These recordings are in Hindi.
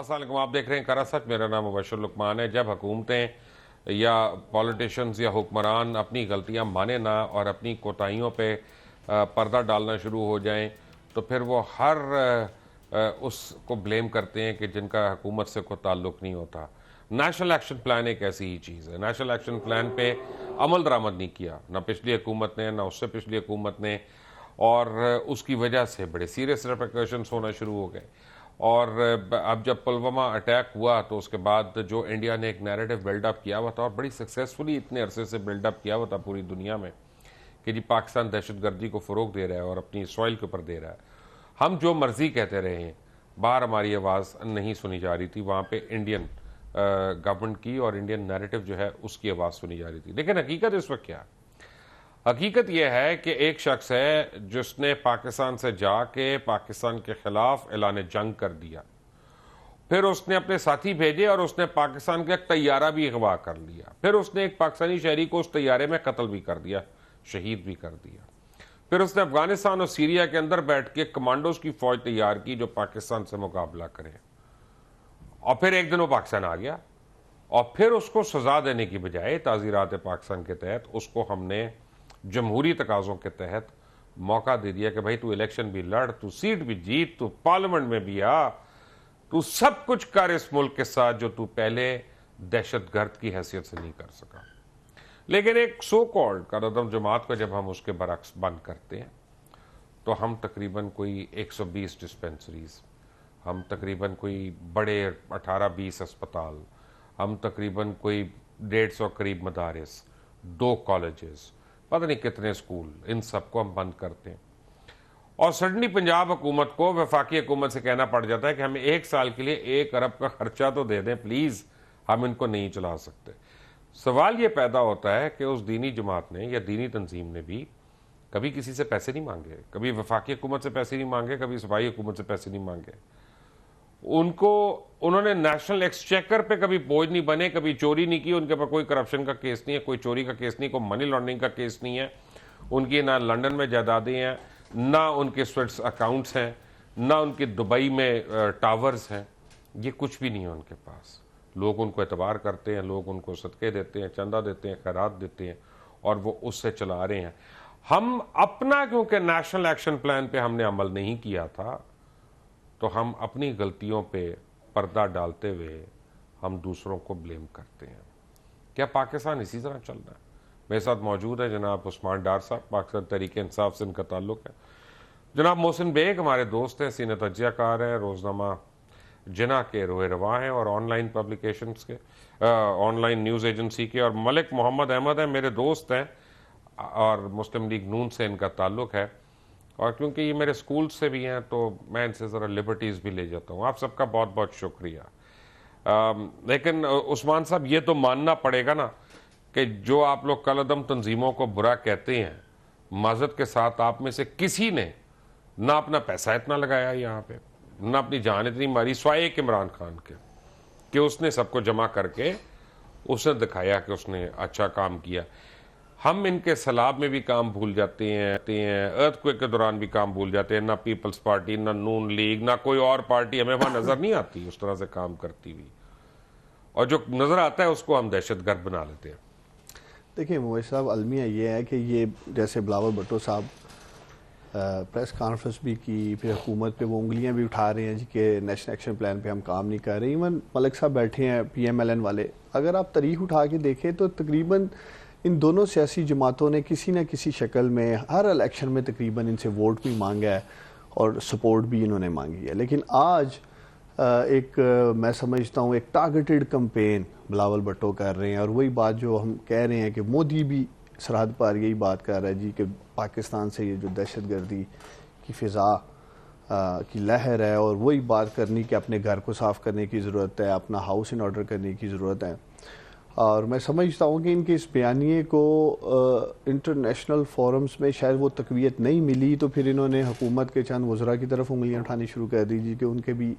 अस्सलाम वालेकुम। आप देख रहे हैं करा सच। मेरा नाम मुबशर लुकमान है। जब हुकूमतें या पॉलिटिशियंस या हुक्मरान अपनी गलतियां माने ना और अपनी कोताहियों पे पर्दा डालना शुरू हो जाएं तो फिर वो हर उसको ब्लेम करते हैं कि जिनका हुकूमत से कोई ताल्लुक नहीं होता। नेशनल एक्शन प्लान एक ऐसी ही चीज़ है। नेशनल एक्शन प्लान पे अमल दरामद नहीं किया ना पिछली हुकूमत ने, ना उससे पिछली हुकूमत ने, और उसकी वजह से बड़े सीरियस रिपरकशंस होना शुरू हो गए। और अब जब पुलवामा अटैक हुआ तो उसके बाद जो इंडिया ने एक नैरेटिव बिल्डअप किया हुआ था, और बड़ी सक्सेसफुली इतने अरसे से बिल्डअप किया हुआ था पूरी दुनिया में, कि जी पाकिस्तान दहशतगर्दी को फ़रोग दे रहा है और अपनी सॉइल के ऊपर दे रहा है। हम जो मर्जी कहते रहे हैं, बाहर हमारी आवाज़ नहीं सुनी जा रही थी। वहाँ पे इंडियन गवर्नमेंट की और इंडियन नैरेटिव जो है उसकी आवाज़ सुनी जा रही थी। लेकिन हकीकत इस वक्त क्या है? हकीकत यह है कि एक शख्स है जिसने पाकिस्तान से जाके पाकिस्तान के खिलाफ ऐलान जंग कर दिया, फिर उसने अपने साथी भेजे और उसने पाकिस्तान का एक तैयारा भी अगवा कर लिया, फिर उसने एक पाकिस्तानी शहरी को उस तैयारे में कत्ल भी कर दिया, शहीद भी कर दिया। फिर उसने अफगानिस्तान और सीरिया के अंदर बैठ के कमांडोज की फौज तैयार की जो पाकिस्तान से मुकाबला करे, और फिर एक दिन वो पाकिस्तान आ गया। और फिर उसको सजा देने की बजाय ताज़ीरात पाकिस्तान के तहत उसको हमने जमहूरी तकाज़ों के तहत मौका दे दिया कि भाई तू इलेक्शन भी लड़, तू सीट भी जीत, तू पार्लियामेंट में भी आ, तू सब कुछ कर इस मुल्क के साथ जो तू पहले दहशतगर्द की हैसियत से नहीं कर सका। लेकिन एक सो कॉल्ड करदम जमात को जब हम उसके बरक्स बंद करते हैं तो हम तकरीबन कोई 120 डिस्पेंसरीज, हम तकरीबन कोई बड़े 18-20 अस्पताल, हम तकरीबन कोई 150 करीब मदारिस, 2 कॉलेजेस, पता नहीं कितने स्कूल, इन सबको हम बंद करते हैं। और सडनली पंजाब हुकूमत को वफाकी हुकूमत से कहना पड़ जाता है कि हमें 1 साल के लिए 1 अरब का खर्चा तो दे दें प्लीज़, हम इनको नहीं चला सकते। सवाल ये पैदा होता है कि उस दीनी जमात ने या दीनी तंजीम ने भी कभी किसी से पैसे नहीं मांगे, कभी वफाकी हुकूमत से पैसे नहीं मांगे, कभी सूबाई हुकूमत से पैसे नहीं मांगे। उन्होंने नेशनल एक्सचेकर पे कभी बोझ नहीं बने, कभी चोरी नहीं की, उनके पास कोई करप्शन का केस नहीं है, कोई चोरी का केस नहीं, कोई मनी लॉन्ड्रिंग का केस नहीं है। उनकी ना लंदन में जायदादें हैं, ना उनके स्विट्स अकाउंट्स हैं, ना उनके दुबई में टावर्स हैं, ये कुछ भी नहीं है उनके पास। लोग उनको एतबार करते हैं, लोग उनको सदके देते हैं, चंदा देते हैं, खैरात देते हैं, और वो उससे चला रहे हैं। हम अपना क्योंकि नेशनल एक्शन प्लान पे हमने अमल नहीं किया था, तो हम अपनी गलतियों पे पर्दा डालते हुए हम दूसरों को ब्लेम करते हैं। क्या पाकिस्तान इसी तरह चल रहा है? मेरे साथ मौजूद है जनाब उस्मान डार साहब, पाकिस्तान तहरीक इंसाफ से इनका ताल्लुक है। जनाब मोहसिन बेग हमारे दोस्त हैं, सीनियर तजियाकार हैं, रोजनामा जिना के रोए रवा हैं और ऑनलाइन पब्लिकेशंस के, ऑनलाइन न्यूज़ एजेंसी के। और मलिक मोहम्मद अहमद हैं, मेरे दोस्त हैं और मुस्लिम लीग नून से इनका ताल्लुक है। और क्योंकि ये मेरे स्कूल से भी हैं तो मैं इनसे ज़रा लिबर्टीज़ भी ले जाता हूँ। आप सबका बहुत बहुत शुक्रिया। लेकिन उस्मान साहब, ये तो मानना पड़ेगा ना कि जो आप लोग कलअदम तंजीमों को बुरा कहते हैं, माजरत के साथ आप में से किसी ने ना अपना पैसा इतना लगाया यहाँ पे, ना अपनी जान इतनी मारी, स्वाए एक इमरान खान के, कि उसने सबको जमा करके उसने दिखाया कि उसने अच्छा काम किया। हम इनके सलाब में भी काम भूल जाते हैं, अर्थक्वेक के दौरान भी काम भूल जाते हैं। ना पीपल्स पार्टी, ना नून लीग, ना कोई और पार्टी हमें वहां नजर नहीं आती उस तरह से काम करती हुई, और जो नजर आता है उसको हम दहशतगर्द बना लेते हैं। देखिए मुबशर साहब, अलमिया ये है कि ये जैसे बिलावल भुट्टो साहब प्रेस कॉन्फ्रेंस भी की, फिर हुकूमत पे वो उंगलियां भी उठा रहे हैं जी कि नेशनल एक्शन प्लान पे हम काम नहीं कर रहे। इवन मलिक साहब बैठे हैं PMLN वाले, अगर आप तारीख उठा के देखें तो तकरीबन इन दोनों सियासी जमातों ने किसी न किसी शक्ल में हर इलेक्शन में तकरीबन इनसे वोट भी मांगा है और सपोर्ट भी इन्होंने मांगी है। लेकिन आज मैं समझता हूँ एक टारगेटेड कैंपेन बिलावल भुट्टो कर रहे हैं, और वही बात जो हम कह रहे हैं कि मोदी भी सरहद पर यही बात कर रहा है जी कि पाकिस्तान से ये जो दहशतगर्दी की फ़िज़ा की लहर है, और वही बात करनी कि अपने घर को साफ़ करने की ज़रूरत है, अपना हाउस इन ऑर्डर करने की ज़रूरत है। और मैं समझता हूँ कि इनके इस बयानिए को इंटरनेशनल फोरम्स में शायद वो तकवीत नहीं मिली, तो फिर इन्होंने हुकूमत के चंद वज़रा की तरफ उंगलियाँ उठानी शुरू कर दी जी कि उनके भी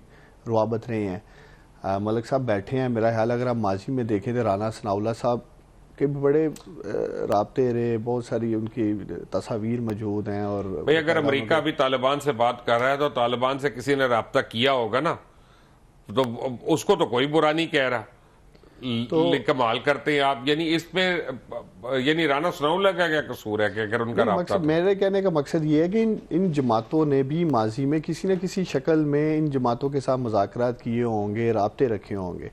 रुआबत रहे हैं। मलिक साहब बैठे हैं, मेरा ख्याल अगर आप माजी में देखें तो राना सनाउल्लाह साहब के भी बड़े राब्ते रहे, बहुत सारी उनकी तस्वीर मौजूद हैं। और भाई अगर अमेरिका भी तालिबान से बात कर रहा है तो तालिबान से किसी ने राब्ता किया होगा ना, तो उसको तो कोई बुरा नहीं कह रहा, कमाल करते हैं आप। यानी इसमें यानी राना सनाउल्लाह का क्या कसूर है कि अगर उनका राब्ता मेरे कहने का मकसद ये है कि इन जमातों ने भी माजी में किसी न किसी शक्ल में इन जमातों के साथ मुज़ाकरात किए होंगे, राब्ते रखे होंगे।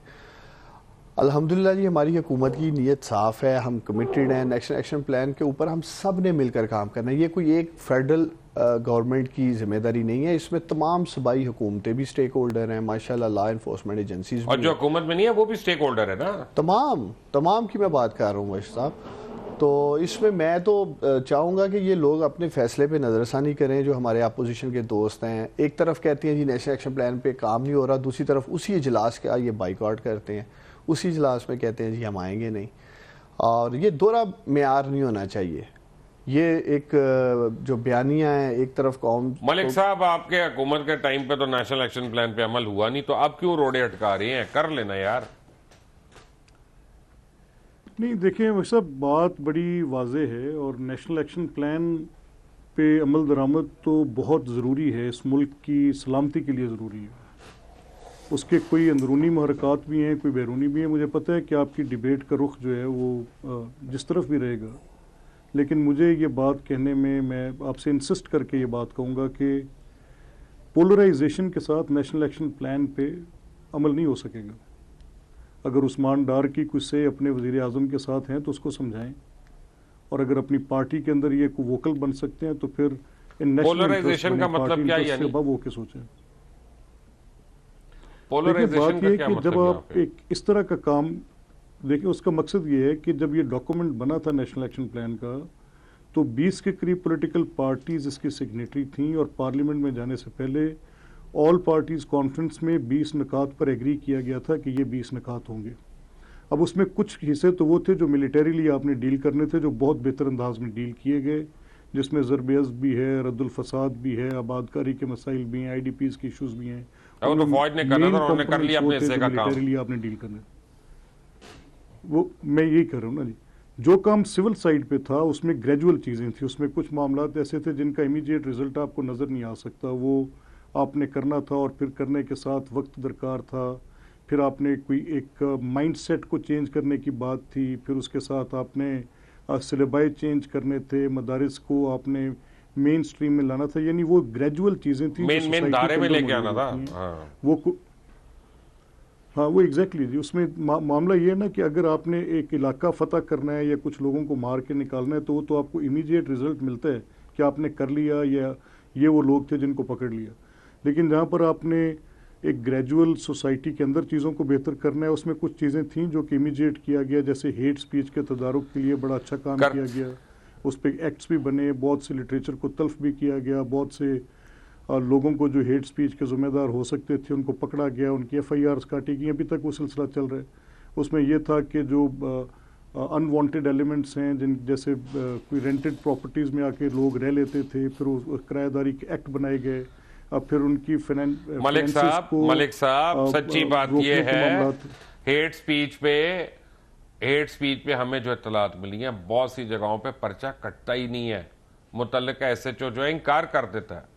अल्हम्दुलिल्लाह जी हमारी हुकूमत की नीयत साफ़ है, हम कमिटेड हैं। नेशनल एक्शन प्लान के ऊपर हम सब ने मिलकर काम करना है। ये कोई एक फेडरल गवर्नमेंट की जिम्मेदारी नहीं है, इसमें तमाम सूबाई हुकूमतें भी स्टेक होल्डर हैं माशाल्लाह, लॉ इन्फोर्समेंट एजेंसीज और जो हुकूमत में नहीं है वो भी स्टेक होल्डर है ना, तमाम की मैं बात कर रहा हूँ वैश साहब। तो इसमें मैं तो चाहूँगा कि ये लोग अपने फैसले पे नज़रसानी करें। जो हमारे अपोजिशन के दोस्त हैं, एक तरफ कहते हैं जी नेशनल एक्शन प्लान पे काम नहीं हो रहा, दूसरी तरफ उसी इजलास का ये बाइकआउट करते हैं, उसी इजलास में कहते हैं जी हम आएंगे नहीं। और ये दोहरा मेयार नहीं होना चाहिए। ये एक जो बयानियाँ हैं, एक तरफ कौम। मलिक साहब आपके हुकूमत के टाइम पे तो नेशनल एक्शन प्लान पे अमल हुआ नहीं, तो आप क्यों रोड़े अटका रहे हैं? कर लेना यार। नहीं देखिए वह सब बात बड़ी वाज़ेह है, और नेशनल एक्शन प्लान पे अमल दरामद तो बहुत ज़रूरी है, इस मुल्क की सलामती के लिए ज़रूरी है। उसके कोई अंदरूनी महरक़ात भी हैं, कोई बैरूनी भी हैं। मुझे पता है कि आपकी डिबेट का रुख जो है वो जिस तरफ भी रहेगा, लेकिन मुझे ये बात कहने में, मैं आपसे इंसिस्ट करके ये बात कहूँगा कि पोलराइजेशन के साथ नेशनल एक्शन प्लान पे अमल नहीं हो सकेगा। अगर उस्मान डार की कुछ से अपने वज़ीर आज़म के साथ हैं तो उसको समझाएं, और अगर अपनी पार्टी के अंदर ये वोकल बन सकते हैं तो फिर पोलराइजेशन का मतलब क्या, यानी वो के सोचें। पोलराइजेशन का क्या मतलब? जब आप एक इस तरह का काम देखिए, उसका मकसद ये है कि जब ये डॉक्यूमेंट बना था नेशनल एक्शन प्लान का, तो 20 के करीब पॉलिटिकल पार्टीज इसकी सिग्नेटरी थी, और पार्लियामेंट में जाने से पहले ऑल पार्टीज कॉन्फ्रेंस में 20 निकात पर एग्री किया गया था कि ये 20 निकात होंगे। अब उसमें कुछ हिस्से तो वो थे जो मिलिटरीली आपने डील करने थे, जो बहुत बेहतर अंदाज में डील किए गए, जिसमें ज़रबेज़ भी है, रद्दुल फसाद भी है, आबादकारी के मसाइल भी हैं, IDPs के इशूज़ भी हैं। वो तो फौज ने करना था, उन्होंने कर लिया अपने हिस्से का काम। मिलिटरीली आपने डील करना, वो मैं यही कर रहा हूँ ना जी। जो काम सिविल साइड पे था उसमें ग्रेजुअल चीज़ें थी, उसमें कुछ मामला ऐसे थे जिनका इमीडिएट रिजल्ट आपको नज़र नहीं आ सकता, वो आपने करना था, और फिर करने के साथ वक्त दरकार था। फिर आपने कोई एक माइंडसेट को चेंज करने की बात थी, फिर उसके साथ आपने सिलेबाई चेंज करने थे, मदारिस को आपने मेन स्ट्रीम में लाना था। यानी वो ग्रेजुअल चीज़ें थी, मेन धारे में लेके आना था। हाँ वो एग्जैक्टली जी। उसमें मामला ये है ना कि अगर आपने एक इलाका फतह करना है या कुछ लोगों को मार के निकालना है, तो वो तो आपको इमीडिएट रिजल्ट मिलता है कि आपने कर लिया, या ये वो लोग थे जिनको पकड़ लिया। लेकिन जहाँ पर आपने एक ग्रेजुअल सोसाइटी के अंदर चीज़ों को बेहतर करना है, उसमें कुछ चीज़ें थी जो कि इमीडिएट किया गया, जैसे हेट स्पीच के तदारुक के लिए बड़ा अच्छा काम किया गया, उस पर एक्ट्स भी बने, बहुत से लिटरेचर को तल्फ भी किया गया, बहुत से लोगों को जो हेट स्पीच के ज़िम्मेदार हो सकते थे उनको पकड़ा गया, उनकी FIRs काटी गई। अभी तक वो सिलसिला चल रहा है। उसमें यह था कि जो अनवांटेड एलिमेंट्स हैं, जिन जैसे कोई रेंटेड प्रॉपर्टीज़ में आके लोग रह लेते थे, फिर वो किराएदारी के एक्ट बनाए गए। अब फिर उनकी मलिक साहब सच्ची बात ये है, हेट स्पीच पे हमें जो इत्तलात मिली है, बहुत सी जगहों पे पर्चा कटता ही नहीं है, मुतल्लिका SHO जो है इनकार कर देता है।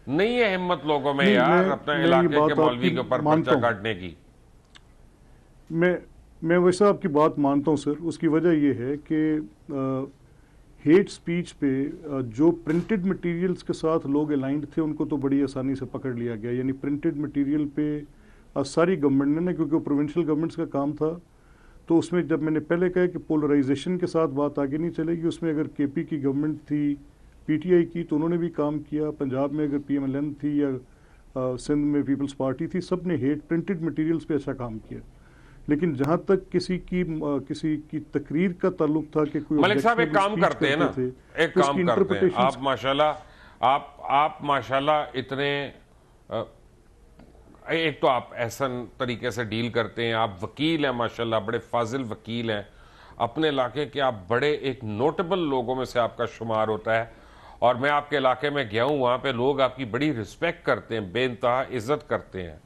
नहीं है हिम्मत लोगों में यार अपने इलाके के मौलवी के ऊपर पर्चा काटने की। मैं वैसा आपकी बात मानता हूं सर। उसकी वजह यह है कि हेट स्पीच पे जो प्रिंटेड मटेरियल्स के साथ लोग अलाइंड थे उनको तो बड़ी आसानी से पकड़ लिया गया। यानी प्रिंटेड मटेरियल पे सारी गवर्नमेंट ने, क्योंकि वो प्रोविंशियल गवर्नमेंट्स का काम था, तो उसमें जब मैंने पहले कहा कि पोलराइजेशन के साथ बात आगे नहीं चलेगी, उसमें अगर KP की गवर्नमेंट थी, PTI की, तो उन्होंने भी काम किया। पंजाब में अगर PMLN थी या सिंध में पीपल्स पार्टी थी, सब ने हेट प्रिंटेड मटेरियल्स पे अच्छा काम किया। लेकिन जहां तक किसी की तकरीर का ताल्लुक था कि कोई मलिक साहब एक काम करते हैं ना, एक काम करते हैं, आप माशाल्लाह इतने एक तो आप ऐसा तरीके से डील करते हैं, आप वकील हैं माशाल्लाह, बड़े फाजिल वकील हैं, अपने इलाके के आप बड़े एक नोटेबल लोगों में से आपका शुमार होता है। और मैं आपके इलाके में गया हूँ, वहाँ पे लोग आपकी बड़ी रिस्पेक्ट करते हैं, बेइंतहा इज्जत करते हैं।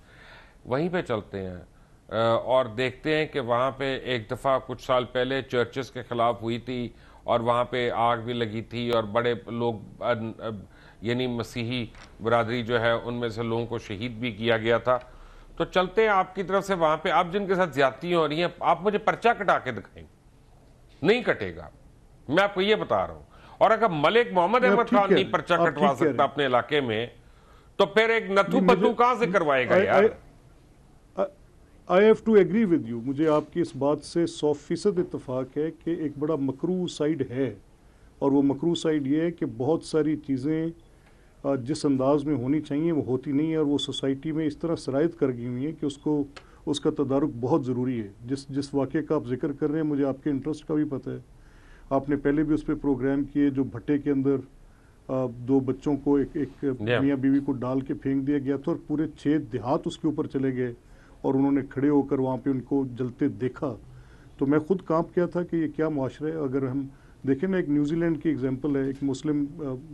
वहीं पे चलते हैं और देखते हैं कि वहाँ पे एक दफ़ा कुछ साल पहले चर्चेस के ख़िलाफ़ हुई थी और वहाँ पे आग भी लगी थी और बड़े लोग यानी मसीही बरादरी जो है उनमें से लोगों को शहीद भी किया गया था। तो चलते हैं आपकी तरफ से वहां पे, आप जिनके साथ ज्यादती हो रही हैं, आप मुझे पर्चा कटा के दिखाएं, नहीं कटेगा, मैं आपको ये बता रहा हूं। और अगर मलिक मोहम्मद अहमद खान नहीं पर्चा कटवा सकता अपने इलाके में, तो फिर एक नथु पत्तू कहां से करवाएगा यार? I have to agree with you, मुझे आपकी इस बात से 100% इत्तेफाक है कि एक बड़ा मकरू साइड है, और वो मकरू साइड ये है कि बहुत सारी चीज़ें जिस अंदाज में होनी चाहिए वो होती नहीं है, और वो सोसाइटी में इस तरह शराइत कर गई हुई है कि उसका तदारुक बहुत ज़रूरी है। जिस वाक़े का आप जिक्र कर रहे हैं, मुझे आपके इंटरेस्ट का भी पता है, आपने पहले भी उस पर प्रोग्राम किए, जो भट्टे के अंदर 2 बच्चों को एक मियाँ बीवी को डाल के फेंक दिया गया था, और पूरे 6 देहात उसके ऊपर चले गए, और उन्होंने खड़े होकर वहाँ पे उनको जलते देखा। तो मैं खुद कांप गया था कि ये क्या मुआशरा है। अगर हम देखें ना, एक न्यूजीलैंड की एग्जांपल है, एक मुस्लिम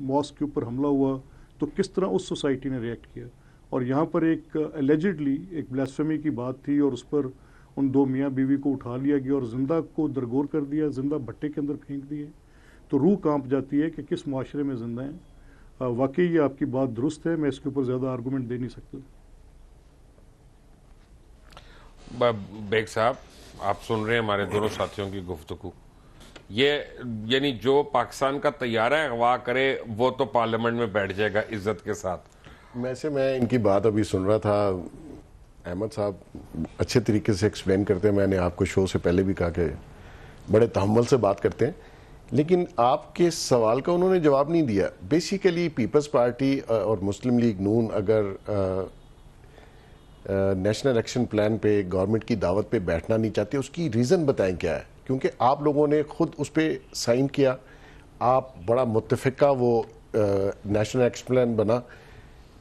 मॉस्क के ऊपर हमला हुआ तो किस तरह उस सोसाइटी ने रिएक्ट किया, और यहाँ पर एक एलिजिडली एक ब्लास्फेमी की बात थी, और उस पर उन 2 मियाँ बीवी को उठा लिया गया और जिंदा को दरगोर कर दिया, जिंदा भट्टे के अंदर फेंक दिए। तो रूह कांप जाती है कि किस मुआशरे में जिंदा हैं। वाकई ये आपकी बात दुरुस्त है, मैं इसके ऊपर ज़्यादा आर्गूमेंट दे नहीं सकता। बेग साहब, आप सुन रहे हैं हमारे दोनों साथियों की गुफ्तगू, ये यानी जो पाकिस्तान का तैयारा अगवा करे वो तो पार्लियामेंट में बैठ जाएगा इज्जत के साथ। वैसे मैं इनकी बात अभी सुन रहा था, अहमद साहब अच्छे तरीके से एक्सप्लेन करते हैं, मैंने आपको शो से पहले भी कहा कि बड़े तहम्मुल से बात करते हैं, लेकिन आपके सवाल का उन्होंने जवाब नहीं दिया। बेसिकली पीपल्स पार्टी और मुस्लिम लीग नून अगर नेशनल एक्शन प्लान पे गवर्नमेंट की दावत पे बैठना नहीं चाहते, उसकी रीज़न बताएं क्या है? क्योंकि आप लोगों ने खुद उस पर साइन किया, आप बड़ा मुत्तफ़िका वो नेशनल एक्शन प्लान बना,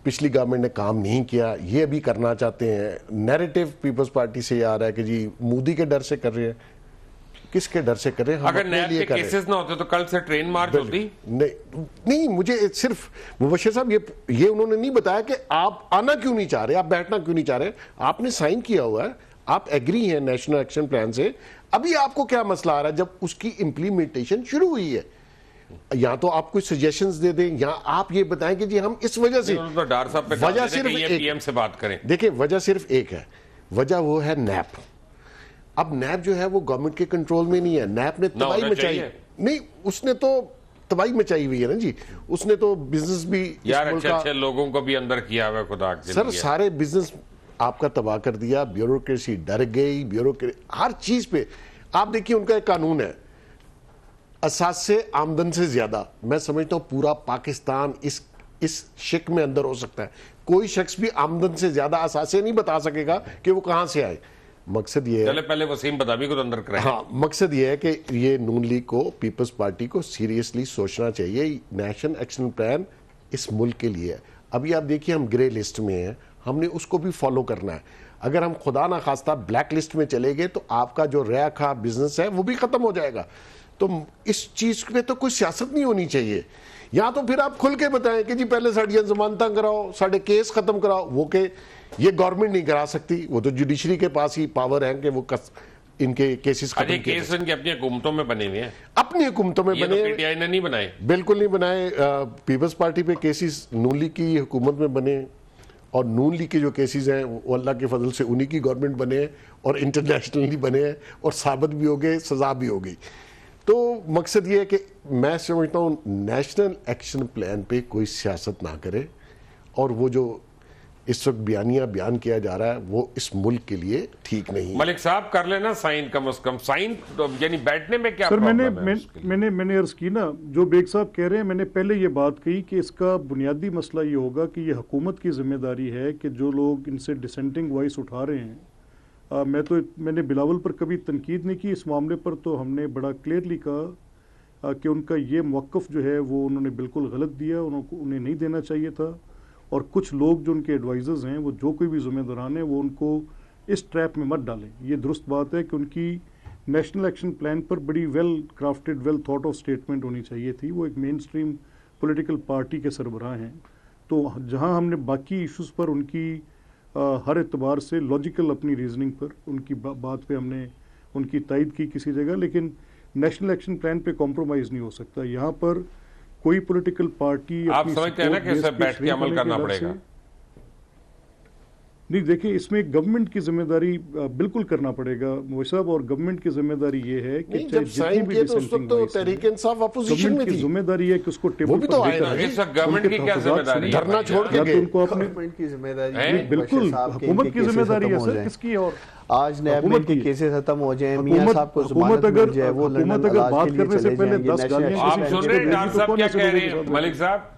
पिछली गवर्नमेंट ने काम नहीं किया, ये अभी करना चाहते हैं। नैरेटिव पीपल्स पार्टी से आ रहा है कि जी मोदी के डर से कर रहे हैं। किसके डर से कर रहे हैं? हम अगर नैब के केसेस ना होते तो कल से ट्रेन मार्च होती? नहीं, मुझे सिर्फ मुबश्शिर साहब ये उन्होंने नहीं बताया कि आप आना क्यों नहीं चाह रहे, आप बैठना क्यों नहीं चाह रहे। आपने साइन किया हुआ है, आप एग्री हैं नेशनल एक्शन प्लान से, अभी आपको क्या मसला आ रहा है जब उसकी इंप्लीमेंटेशन शुरू हुई है? या तो आप कुछ सजेशंस दे दें, या आप ये बताएं कि जी हम इस वजह से, तो डार साहब पे वजह सिर्फ पीएम से बात करें। देखिए, वजह सिर्फ एक है, वजह वो है नैप। अब नैप जो है वो गवर्नमेंट के कंट्रोल में नहीं है। नैप ने तबाही मचाई, नहीं उसने तो तबाही मचाई हुई है ना जी, उसने तो बिजनेस भी यार अच्छे लोगों को भी अंदर किया हुआ खुदा के सर, सारे बिजनेस आपका तबाह कर दिया, ब्यूरोक्रेसी डर गई, ब्यूरोक्रेसी हर चीज पे। आप देखिए उनका एक कानून है, असास से आमदन से ज्यादा। मैं समझता हूं पूरा पाकिस्तान इस शिक में अंदर हो सकता है, कोई शख्स भी आमदन से ज्यादा असासे नहीं बता सकेगा कि वो कहां से आए। मकसद ये है, पहले वसीम बदामी को तो अंदर कराएं। हाँ, मकसद ये है कि ये नून लीग को, पीपल्स पार्टी को सीरियसली सोचना चाहिए। नेशनल एक्शन प्लान इस मुल्क के लिए है। अभी आप देखिए हम ग्रे लिस्ट में हैं, हमने उसको भी फॉलो करना है। अगर हम खुदा ना खास्ता ब्लैक लिस्ट में चले गए तो आपका जो रया खा बिजनेस है वो भी खत्म हो जाएगा। तो इस चीज पे तो कोई सियासत नहीं होनी चाहिए। या तो फिर आप खुल के बताएं कि जी पहले साड़ियां जमानता कराओ, साढ़े केस खत्म कराओ। वो के ये गवर्नमेंट नहीं करा सकती, वो तो जुडिशरी के पास ही पावर है कि वो इनके केसेस खत्म किए। केस इनकी अपनी हुकूमतों में बने हुए हैं, अपनी हुकूमतों में बने। पीटीआई ने नहीं बनाए, बिल्कुल नहीं बनाए। पीपल्स पार्टी पे केसेस नून लीग की हुकूमत में बने, और नून लीग के जो केसेस हैं वो अल्लाह के फजल से उन्हीं की गवर्नमेंट बने हैं, और इंटरनेशनली बने हैं, और साबित भी हो गए, सजा भी हो गई। तो मकसद ये है कि मैं समझता हूँ नेशनल एक्शन प्लान पे कोई सियासत ना करे, और वो जो इस वक्त बयान किया जा रहा है वो इस मुल्क के लिए ठीक नहीं है। मलिक साहब कर लेना साइन, कम से कम साइन, यानी बैठने में क्या सर प्रॉब्लम है? मैंने अर्ज की ना, जो बेग साहब कह रहे हैं, मैंने पहले ये बात कही कि इसका बुनियादी मसला ये होगा कि ये हुकूमत की जिम्मेदारी है कि जो लोग इनसे डिसेंटिंग वॉइस उठा रहे हैं, मैंने बिलावल पर कभी तनकीद नहीं की इस मामले पर, तो हमने बड़ा क्लियरली कहा कि उनका ये मौक़िफ़ जो है वो उन्होंने बिल्कुल गलत दिया, उन्हें नहीं देना चाहिए था। और कुछ लोग जो उनके एडवाइज़र्स हैं, वो जो कोई भी ज़िम्मेदारान है, वो उनको इस ट्रैप में मत डालें। ये दुरुस्त बात है कि उनकी नेशनल एक्शन प्लान पर बड़ी well crafted, well thought of statement होनी चाहिए थी। वो एक मेन स्ट्रीम पोलिटिकल पार्टी के सरबराह हैं, तो जहाँ हमने बाकी इशूज़ पर उनकी हर एतबार से लॉजिकल अपनी रीजनिंग पर उनकी बात पे हमने उनकी तायद की किसी जगह, लेकिन नेशनल एक्शन प्लान पे कॉम्प्रोमाइज़ नहीं हो सकता। यहाँ पर कोई पॉलिटिकल पार्टी, आप समझते हैं ना कि सब बैठ के अमल करना पड़ेगा? नहीं, देखिए इसमें गवर्नमेंट की जिम्मेदारी बिल्कुल करना पड़ेगा मोहित साहब, और गवर्नमेंट की जिम्मेदारी ये है कि नहीं, जब साइन किए तो उस वक्त तो तहरीक इंसाफ अपोजिशन में गवर्नमेंट की थी, जिम्मेदारी है कि उसको वो टेबल भी पर तो आए लेकर ना। आए। इस वक्त गवर्नमेंट की क्या जिम्मेदारी है? धरना छोड़ के या तो गए। उनको अपने गवर्नमेंट की जिम्मेदारी नहीं, है, बिल्कुल बशीर साहब के हुकूमत इनके की केसेस जिम्मेदारी खत्म है हो सर, जाएं। किसकी? और आज नैब में हुकूमत इनके की। केसेस खत्म हो जाए, मियां साहब को हुकूमत जमानत मिल जाए, वो अगर लंदन इलाज बात के लिए करने से चले पहले जाएं, ये 10 नेशनल गालियां आप एक्शन सुन प्लान रहे के हैं डॉक्टर तो साहब कौन क्या ऐसे कह लोगों रहे के हैं? साथ मलिक साहब,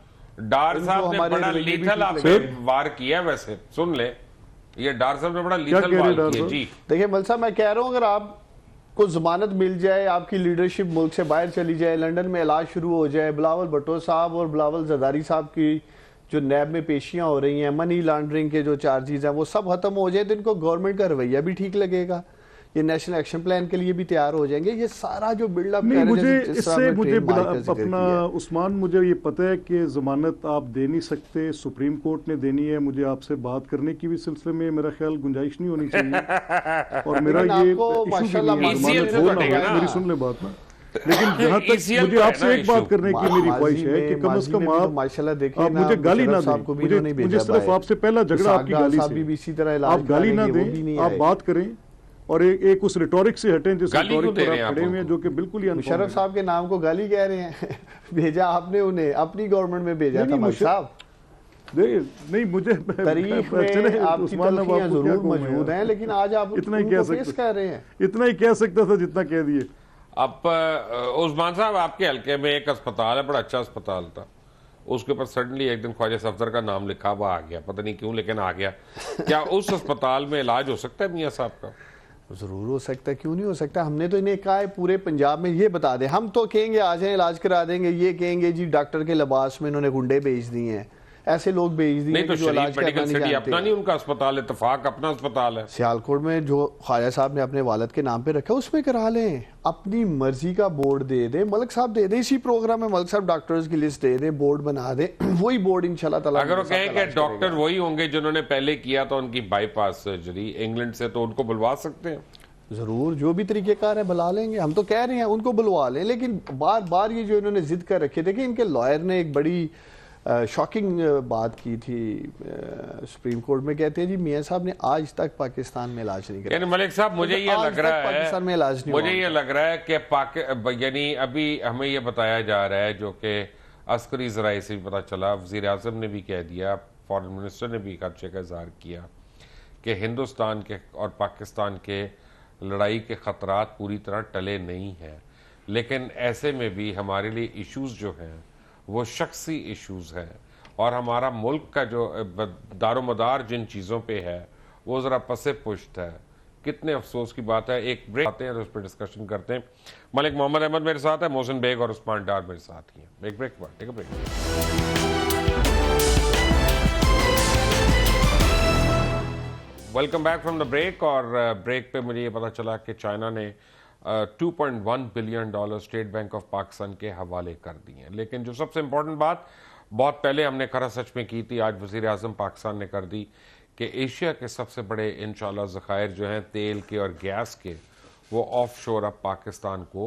डार उनको साहब ने हमारे बड़ा रवैये भी लीथल ठीक आप लगे। पे वार किया, वैसे सुन ले, ये डार साहब ने बड़ा कह लीथल रहे वार डार किया साहब? जी। देखिए मल साहब, मैं कह रहा हूँ अगर आपको जमानत मिल जाए, आपकी लीडरशिप मुल्क से बाहर चली जाए, लंदन में इलाज शुरू हो जाए, बिलावल भुट्टो साहब और बिलावल जरदारी साहब की जो नैब में पेशियां हो रही हैं, मनी लॉन्ड्रिंग के जो चार्जेस हैं, वो सब खत्म हो जाए तो इनको गवर्नमेंट का रवैया भी ठीक लगेगा, ये नेशनल एक्शन प्लान के लिए भी तैयार हो जाएंगे। ये सारा जो बिल्डअप नहीं, मुझे इससे मुझे अपना उस्मान, मुझे ये पता है कि जमानत आप दे नहीं सकते, सुप्रीम कोर्ट ने देनी है, मुझे आपसे बात करने की भी सिलसिले में मेरा ख्याल गुंजाइश नहीं होनी चाहिए, और मेरा लेकिन ये आपको इशू भी माशाल्लाह नहीं है, ECL जमानत से हो ना कटेगा हो, ना। मेरी सुन ले बात ना। लेकिन जहाँ तक ECL मुझे पे है आपसे ना एक बात issue। करने की मेरी ख्वाहिश है कि कम से कम आप माशाल्लाह देखिए आप ना, मुझे गाली ना मुशर्रफ साहब को दें, भी इन्होंने मुझे भेजा सिर्फ बाहर। आपसे पहला झगड़ा आपकी सागरा गाली साहब से, भी इसी तरह इलाज आप गाली ना कराएंगे, वो भी नहीं दें, आप आए। बात करें और एक उस रिटोरिक से हटें जिस गाली क्यों रिटोरिक दे पर रहे हैं आप आप खड़े हुए हैं, उनको? जो कि बिल्कुल ही अनफॉर्म मुशर्रफ है। साहब के नाम को गाली कह रहे हैं भेजा आपने उन्हें, अपनी गवर्नमेंट में भेजा नहीं, था नहीं, मलिक साहब। नहीं मुझे तारीख चले, में आपकी उस्मान अब तलखियां आपको क्या जरूर कहूं मैं मौजूद यार? हैं, लेकिन आज आप इतना ही उनको कह फेस सकते, कर रहे हैं। इतना ही कह सकता था जितना कह दिए। अब उस्मान साहब, आपके हल्के में एक अस्पताल है, बड़ा अच्छा अस्पताल था, उसके ऊपर सडनली एक दिन ख्वाजा सफदर का नाम लिखा हुआ आ गया, पता नहीं क्यों लेकिन आ गया। क्या उस अस्पताल में इलाज हो सकता है मियां साहब का? जरूर हो सकता है, क्यों नहीं हो सकता। हमने तो इन्हें कहा है पूरे पंजाब में ये बता दें, हम तो कहेंगे आ जाए इलाज करा देंगे, ये कहेंगे जी डॉक्टर के लिबास में इन्होंने गुंडे भेज दिए हैं, ऐसे लोग भेज दिए नहीं तो कि जो शरीफ इलाज मेडिकल करना सिटी नहीं अपना जानते नहीं हैं। उनका अस्पताल, इत्तेफाक अपना अस्पताल है। सियालकोट में जो ख्वाजा साहब ने अपने वालिद के नाम पे रखा उसमें करा लें, अपनी मर्जी का बोर्ड दे दें, मलिक साहब दे दें, इसी प्रोग्राम में मलिक साहब डॉक्टर्स की लिस्ट दे दें, बोर्ड बना दें, वही बोर्ड इंशाल्लाह ताला अगर वो मेरे साथ कहें कि इलाज डॉक्टर करेगा। वही होंगे जिन्होंने पहले किया तो उनकी बाईपास सर्जरी इंग्लैंड से, तो उनको बुलवा सकते हैं। जरूर, जो भी तरीकेकार है बुला लेंगे, हम तो कह रहे हैं उनको बुलवा लें, लेकिन बार बार ये जो इन्होंने जिद कर रखी, देखिए इनके लॉयर ने एक बड़ी शॉकिंग बात की थी सुप्रीम कोर्ट में, कहते हैं जी मियां साहब ने आज तक पाकिस्तान में इलाज नहीं यानी कराया। मलिक साहब, मुझे ये आज लग तक रहा पाकिस्तान में है, इलाज नहीं मुझे हुआ। ये लग रहा है कि यानी अभी हमें ये बताया जा रहा है, जो कि अस्करी ज़राए से भी पता चला, वज़ीर आज़म ने भी कह दिया, फॉरेन मिनिस्टर ने भी खदशे का इजहार किया कि हिंदुस्तान के और पाकिस्तान के लड़ाई के ख़तरात पूरी तरह टले नहीं हैं, लेकिन ऐसे में भी हमारे लिए इश्यूज़ जो हैं वो शख्सी इश्यूज़ हैं, और हमारा मुल्क का जो दारोमदार जिन चीज़ों पे है वो ज़रा पसे पुश्त है। कितने अफसोस की बात है। एक ब्रेक आते हैं तो उस पर डिस्कशन करते हैं। मलिक मोहम्मद अहमद मेरे साथ है, मोहसिन बेग और उस्मान डार मेरे साथ ही हैं। एक ब्रेक के बाद, take a break. Welcome back from the break. और ब्रेक पे मुझे ये पता चला कि चाइना ने $2.1 billion State Bank of Pakistan के हवाले कर दिए हैं। लेकिन जो सबसे इंपॉर्टेंट बात बहुत पहले हमने खरा सच में की थी, आज वज़ीर आज़म पाकिस्तान ने कर दी कि एशिया के सबसे बड़े इंशाल्लाह ज़खायर जो हैं तेल के और गैस के, वो ऑफ शोर अब पाकिस्तान को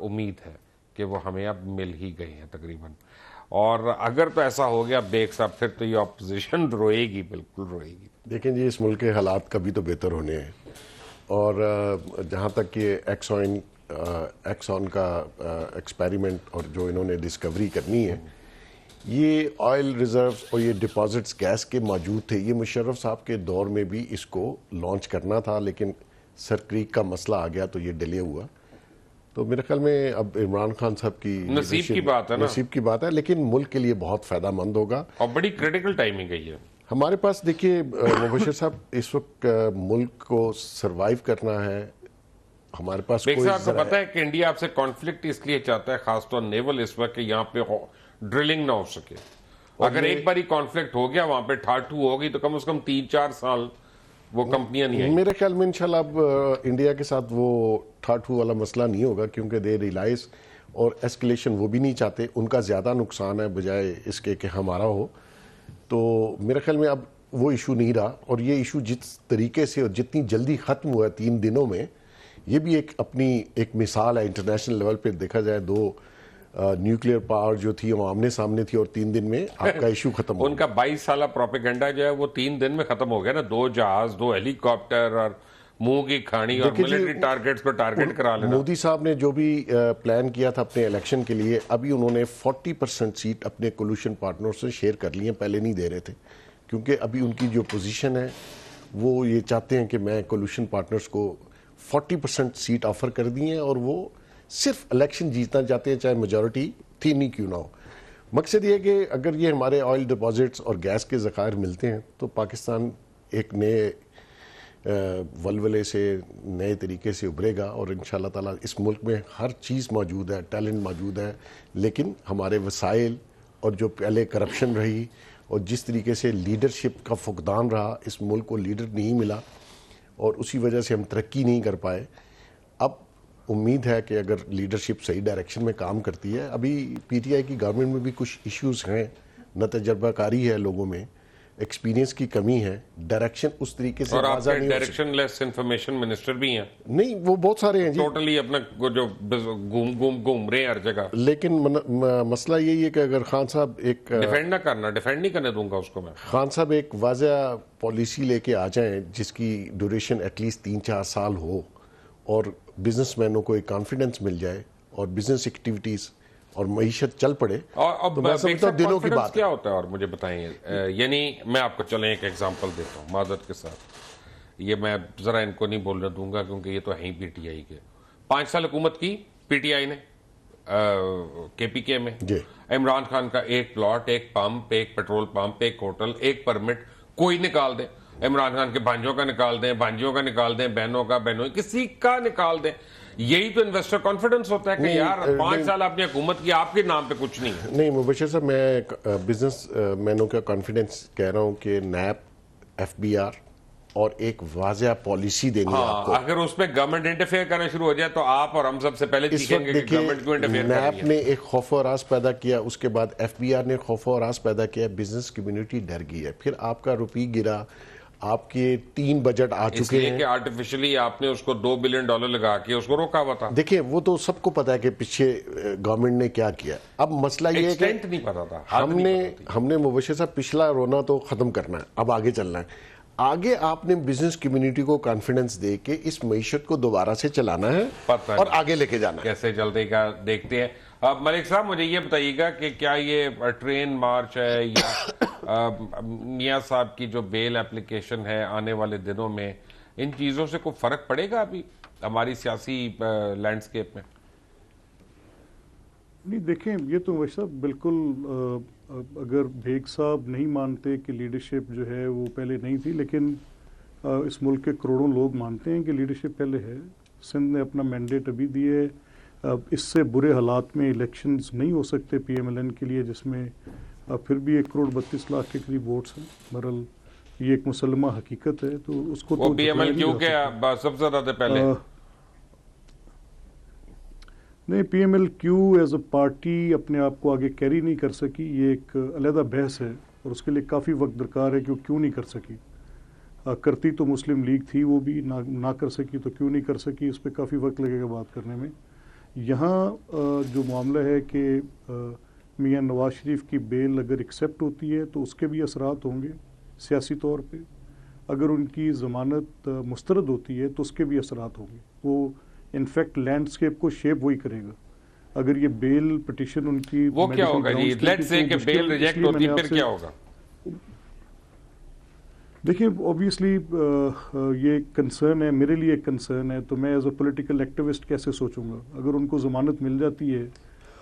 उम्मीद है कि वो हमें अब मिल ही गए हैं तकरीबन। और अगर तो ऐसा हो गया बेग साहब, फिर तो ये अपोजिशन रोएगी, बिल्कुल रोएगी। देखें जी, इस मुल्क के हालात कभी तो बेहतर होने हैं, और जहाँ तक ये एक्सॉन का एक्सपेरिमेंट और जो इन्होंने डिस्कवरी करनी है, ये ऑयल रिजर्व्स और ये डिपॉजिट्स गैस के मौजूद थे। ये मुशर्रफ साहब के दौर में भी इसको लॉन्च करना था, लेकिन सर क्रीक का मसला आ गया तो ये डिले हुआ। तो मेरे ख्याल में अब इमरान खान साहब की नसीब की बात है ना, नसीब की बात है, लेकिन मुल्क के लिए बहुत फायदेमंद होगा और बड़ी क्रिटिकल टाइमिंग है ये। हमारे पास देखिए मुबशिर साहब, इस वक्त मुल्क को सरवाइव करना है, हमारे पास कोई आपको पता है कि इंडिया आपसे कॉन्फ्लिक्ट इसलिए चाहता है, खासतौर नेवल, इस वक्त यहाँ पे ड्रिलिंग ना हो सके। अगर एक बार ही कॉन्फ्लिक्ट हो गया, वहां पे ठाठू होगी, तो कम से कम 3-4 साल वो कंपनियां नहीं आएंगी। मेरे ख्याल में इंशाल्लाह अब इंडिया के साथ वो ठाठू वाला मसला नहीं होगा, क्योंकि दे रियलाइज और एस्केलेशन वो भी नहीं चाहते, उनका ज़्यादा नुकसान है बजाय इसके कि हमारा हो। तो मेरे ख्याल में अब वो इशू नहीं रहा, और ये इशू जिस तरीके से और जितनी जल्दी ख़त्म हुआ 3 दिनों में, ये भी एक अपनी एक मिसाल है इंटरनेशनल लेवल पे देखा जाए। 2 न्यूक्लियर पावर जो थी वो आमने सामने थी और 3 दिन में आपका इशू खत्म हो गया। उनका 22 साल प्रोपेगेंडा जो है वो 3 दिन में खत्म हो गया ना। 2 जहाज, 2 हेलीकॉप्टर और मुंह की खानी और देखिए जी, मिलिट्री टारगेट्स को टारगेट करा लेना। मोदी साहब ने जो भी प्लान किया था अपने इलेक्शन के लिए, अभी उन्होंने 40% सीट अपने कोल्यूशन पार्टनर से शेयर कर ली है, पहले नहीं दे रहे थे, क्योंकि अभी उनकी जो पोजीशन है वो ये चाहते हैं कि मैं कोल्यूशन पार्टनर्स को 40% सीट ऑफर कर दी है और वो सिर्फ इलेक्शन जीतना चाहते हैं, चाहे मेजॉरिटी थी नहीं क्यों ना हो। मकसद ये है कि अगर ये हमारे ऑयल डिपॉजिट्स और गैस के ज़खायर मिलते हैं तो पाकिस्तान एक नए वलवले से नए तरीके से उभरेगा और इंशाल्लाह ताला इस मुल्क में हर चीज़ मौजूद है, टैलेंट मौजूद है, लेकिन हमारे वसाइल और जो पहले करप्शन रही और जिस तरीके से लीडरशिप का फुकदान रहा, इस मुल्क को लीडर नहीं मिला और उसी वजह से हम तरक्की नहीं कर पाए। अब उम्मीद है कि अगर लीडरशिप सही डायरेक्शन में काम करती है, अभी पीटीआई की गवर्नमेंट में भी कुछ इश्यूज हैं, न तजर्बाकारी है लोगों में, एक्सपीरियंस की कमी है, डायरेक्शन उस तरीके से और वाज़ा आपके नहीं हो डायरेक्शन लेस इंफॉर्मेशन मिनिस्टर भी हैं, नहीं, वो बहुत सारे हैं जी, टोटली अपना वो जो घूम रहे हैं हर जगह। लेकिन मसला यही है कि अगर खान साहब डिफेंड ना करना, डिफेंड नहीं करने दूंगा उसको मैं। खान साहब एक वाज़ा पॉलिसी लेके आ जाएं जिसकी ड्यूरेशन एटलीस्ट 3-4 साल हो और बिजनेसमैनों को एक कॉन्फिडेंस मिल जाए और बिजनेस एक्टिविटीज और मईशत चल पड़े, और अब तो मैं समझता हूं दिनों की confidence बात क्या होता है और मुझे बताएं। यानी मैं आपको चलें एक एग्जांपल देता हूं मादत के साथ, ये मैं जरा इनको नहीं बोलने दूंगा क्योंकि ये तो है ही पीटीआई के। 5 साल हुकूमत की पीटीआई ने केपीके में, जी। इमरान खान का एक प्लॉट, एक पंप, एक पेट्रोल पंप, एक होटल, एक परमिट कोई निकाल दे, इमरान खान के भांजों का निकाल दें, भांजियों का निकाल दें, बहनों का, बहनों किसी का निकाल दें। यही तो इन्वेस्टर कॉन्फिडेंस होता है कि यार 5 साल आपने हुकूमत की, आपके नाम पे कुछ नहीं है। नहीं मुबशर साहब, मैं बिजनेस मैनों का कॉन्फिडेंस कह रहा हूं कि नैप, एफबीआर और एक वाज़ा पॉलिसी देनी है आपको। अगर उसमें गवर्नमेंट इंटरफेयर करना शुरू हो जाए तो आप और हम सबसे पहले इस वक्त चीखेंगे कि देखिए, गवर्नमेंट क्यों इंटरफेयर कर रही नैप है। ने एक खौफ और रास पैदा किया, उसके बाद एफबीआर ने खौफ और रास पैदा किया, बिजनेस कम्युनिटी डर गई है, फिर आपका रुपये गिरा, आपके 3 बजट आ चुके इसलिए हैं। कि आर्टिफिशियली आपने उसको $2 बिलियन लगा के उसको रोका हुआ था। देखिए वो तो सबको पता है कि पीछे गवर्नमेंट ने क्या किया। अब मसला ये है कि एक्सटेंट नहीं पता था, हद नहीं पता थी। हमने मुबशर साहब पिछला रोना तो खत्म करना है, अब आगे चलना है। आगे आपने बिजनेस कम्युनिटी को कॉन्फिडेंस दे के इस मईशत को दोबारा से चलाना है पता और नहीं आगे लेके जाना है। कैसे चलते का देखते हैं। अब मलिक साहब मुझे ये बताइएगा कि क्या ये ट्रेन मार्च है या मियां साहब की जो बेल एप्लीकेशन है आने वाले दिनों में, इन चीज़ों से कोई फर्क पड़ेगा अभी हमारी सियासी लैंडस्केप में? नहीं, देखें, ये तो वैसा बिल्कुल अगर बेग साहब नहीं मानते कि लीडरशिप जो है वो पहले नहीं थी, लेकिन इस मुल्क के करोड़ों लोग मानते हैं कि लीडरशिप पहले है। सिंध ने अपना मैंडेट अभी दिए, इससे बुरे हालात में इलेक्शंस नहीं हो सकते पीएमएलएन के लिए, जिसमें फिर भी 1 करोड़ 32 लाख के करीब वोट्स हैं। बहरहाल ये एक मुसलमा हकीकत है, तो उसको वो तो पीएमएल क्यों के सबसे ज्यादा पहले नहीं, PML Q as a party अपने आप को आगे कैरी नहीं कर सकी, ये एक अलहदा बहस है और उसके लिए काफ़ी वक्त दरकार है कि वो क्यों नहीं कर सकी। करती तो मुस्लिम लीग थी, वो भी ना कर सकी, तो क्यों नहीं कर सकी, इस पर काफ़ी वक्त लगेगा बात करने में। यहाँ जो मामला है कि मियां नवाज शरीफ की बेल अगर एक्सेप्ट होती है तो उसके भी असरात होंगे सियासी तौर पे, अगर उनकी ज़मानत मुस्तरद होती है तो उसके भी असरात होंगे। वो इनफैक्ट लैंडस्केप को शेप वही करेगा। अगर ये बेल पिटिशन उनकी वो क्या होगा जी? लेट्स से कि बेल रिजेक्ट होती फिर क्या होगा? देखिए, ऑब्वियसली ये कंसर्न है, मेरे लिए एक कंसर्न है, तो मैं एज अ पॉलिटिकल एक्टिविस्ट कैसे सोचूंगा। अगर उनको ज़मानत मिल जाती है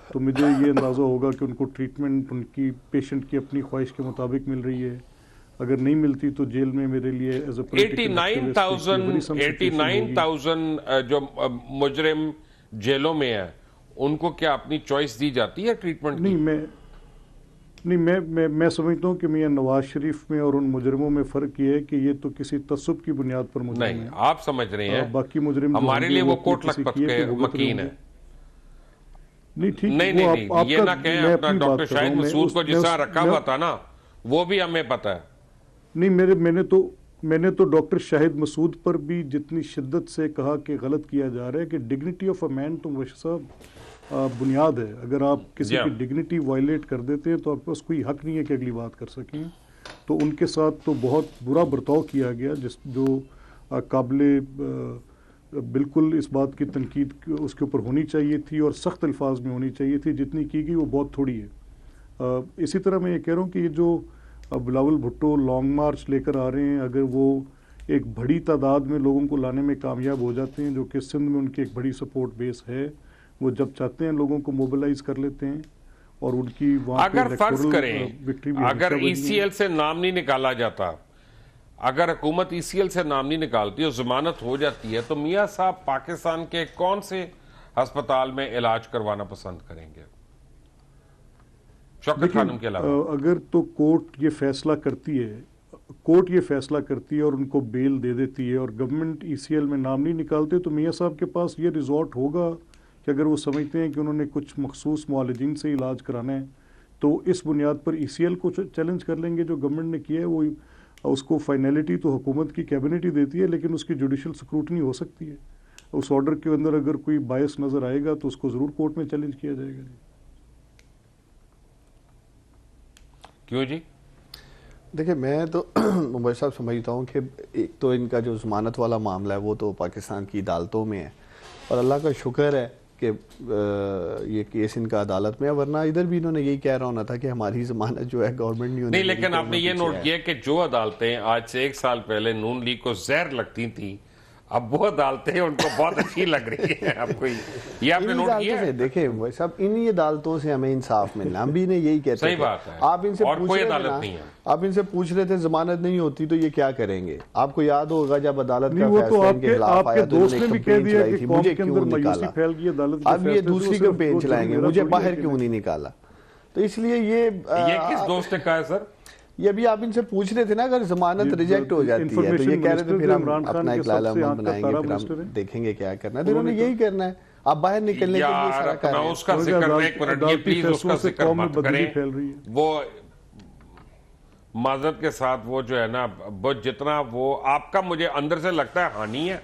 तो मुझे ये अंदाज़ा होगा कि उनको ट्रीटमेंट उनकी पेशेंट की अपनी ख्वाहिश के मुताबिक मिल रही है। अगर नहीं मिलती तो जेल में मेरे लिए एज अ 89,000 जो मुजरिम जेलों में है उनको क्या अपनी चॉइस दी जाती है ट्रीटमेंट की? मैं समझता हूँ कि मियां नवाज शरीफ में और उन मुजरिमों में फ़र्क ये है कि ये तो किसी तसब्बुब की बुनियाद पर मुजरिम नहीं, है। आप समझ रहे हैं, बाकी मुजरिम हमारे लिए वो कोट लखपत के मकीन है। नहीं, ठीक, नहीं, ये ना कहें अपना डॉक्टर शाहिद मसूद को जिस तरह रखा हुआ था ना, वो भी हमें पता है। नहीं, मैंने तो डॉक्टर शाहिद मसूद पर भी जितनी शिद्दत से कहा कि गलत किया जा रहा है कि डिग्निटी ऑफ अ मैन, तो वश साहब बुनियाद है। अगर आप किसी Yeah. की डिग्निटी वायलेट कर देते हैं तो आपके पास कोई हक नहीं है कि अगली बात कर सकें। तो उनके साथ तो बहुत बुरा बर्ताव किया गया, जो काबिले बिल्कुल इस बात की तनकीद उसके ऊपर होनी चाहिए थी और सख्त अल्फाज में होनी चाहिए थी। जितनी की गई वो बहुत थोड़ी है। इसी तरह मैं ये कह रहा हूँ कि ये जो बिलावल भुट्टो लॉन्ग मार्च लेकर आ रहे हैं, अगर वो एक बड़ी तादाद में लोगों को लाने में कामयाब हो जाते हैं, जो कि सिंध में उनकी एक बड़ी सपोर्ट बेस है, वो जब चाहते हैं लोगों को मोबिलाइज कर लेते हैं और उनकी वहाँ पे अगर फर्ज electoral, करें विक्ट्री भी अगर हमेशा बनी है। ईसीएल से नाम नहीं निकाला जाता, अगर हुकूमत ईसीएल से नाम नहीं निकालती और जमानत हो जाती है, तो मियां साहब पाकिस्तान के कौन से अस्पताल में इलाज करवाना पसंद करेंगे शौकत खानम के अलावा? अगर तो कोर्ट ये फैसला करती है और उनको बेल दे देती है और गवर्नमेंट ईसीएल में नाम नहीं निकालते, तो मियां साहब के पास ये रिजॉर्ट होगा कि अगर वो समझते हैं कि उन्होंने कुछ मखसूस मुआलिजीन से इलाज कराना है, तो इस बुनियाद पर ईसीएल को चैलेंज कर लेंगे। जो गवर्नमेंट ने किया है वो उसको फाइनलिटी तो हुकूमत की कैबिनेट ही देती है, लेकिन उसकी जुडिशल स्क्रूटनी हो सकती है। उस ऑर्डर के अंदर अगर कोई बायस नज़र आएगा तो उसको ज़रूर कोर्ट में चैलेंज किया जाएगा। जी क्यों जी? देखिए, मैं तो मुबैर साहब समझता हूँ कि एक तो इनका जो ज़मानत वाला मामला है वो तो पाकिस्तान की अदालतों में है और अल्लाह का शुक्र है कि ये केस इनका अदालत में है, वरना इधर भी इन्होंने यही कह रहा होना था कि हमारी ज़मानत जो है गवर्नमेंट नहीं होनी। नहीं, लेकिन आपने ये नोट किया कि जो अदालतें आज से 1 साल पहले नून लीग को जहर लगती थी, अब वो अदालतें उनको बहुत अच्छी लग रही है। आपको ये आपने नोट किया है? देखिए भाई साहब, इन्हीं अदालतों से हमें इंसाफ मिलना, हम भी ने यही कहते सही थे। बात है। आप इनसे और पूछ कोई रहे थे अदालत ना, नहीं है। आप इनसे पूछ रहे थे जमानत नहीं होती तो ये क्या करेंगे। आपको याद होगा जब अदालत नहीं, का वो तो फैसला इनके खिलाफ आपके आया तो दोस्त इन्होंने ने भी कह campaign दिया चलाई कि थी, कौम मुझे के क्यों अंदर मायूसी निकाला। फैल गई अदालत के अब ये फैसले से, दूसरी वो कैंपेन सिर्फ चलाएंगे, मेरा मुझे थोड़ी बाहर है कि क्यों नहीं निकाला। तो इसलिए ये किस दोस्त ने कहा है सर? ये भी आप इनसे पूछ रहे थे ना, अगर जमानत रिजेक्ट हो जाती है तो ये कह रहे थे फिर हम अपना एक लाल अमल बनाएंगे, फिर हम देखेंगे क्या करना है। तो इन्होंने यही करना है, आप बाहर निकलने के लिए सारा कर अपना रहे हैं। उसका जिक्र नहीं, एक मिनट ये प्लीज उसका जिक्र मत फैल करें। रही है। वो माजरत के साथ वो जो है ना, वो जितना वो आपका मुझे अंदर से लगता है हानि है,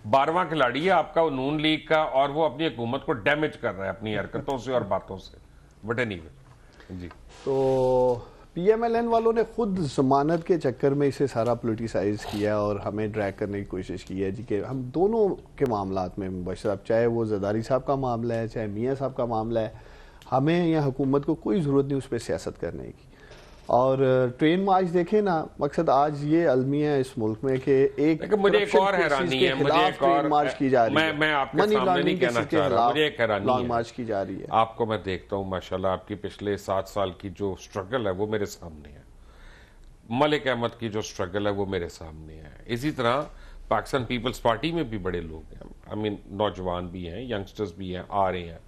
12वां खिलाड़ी है आपका नून लीग का, और वो अपनी हुकूमत को डैमेज कर रहा है अपनी हरकतों से और बातों से। बट एनीवे जी, तो पीएमएलएन वालों ने खुद जमानत के चक्कर में इसे सारा पोलिटिसाइज किया और हमें ड्रैग करने की कोशिश की है जी कि हम दोनों के मामलात में मुबशर, अब चाहे वो जरदारी साहब का मामला है चाहे मियाँ साहब का मामला है, हमें यहाँ हुकूमत को कोई ज़रूरत नहीं उस पर सियासत करने की। और ट्रेन मार्च देखें ना, मकसद आज ये अलमिया है इस मुल्क में कि एक मुझे एक और हैरानी है, मुझे एक और मार्च की जा रही है। मैं आपके सामने नहीं कहना चाह रहा, मुझे एक हैरानी लॉन्ग है, मार्च की जा रही है। आपको मैं देखता हूँ माशाल्लाह, आपकी पिछले 7 साल की जो स्ट्रगल है वो मेरे सामने है, मलिक अहमद की जो स्ट्रगल है वो मेरे सामने है। इसी तरह पाकिस्तान पीपल्स पार्टी में भी बड़े लोग हैं, आई मीन नौजवान भी हैं, यंगस्टर्स भी हैं, आ रहे हैं।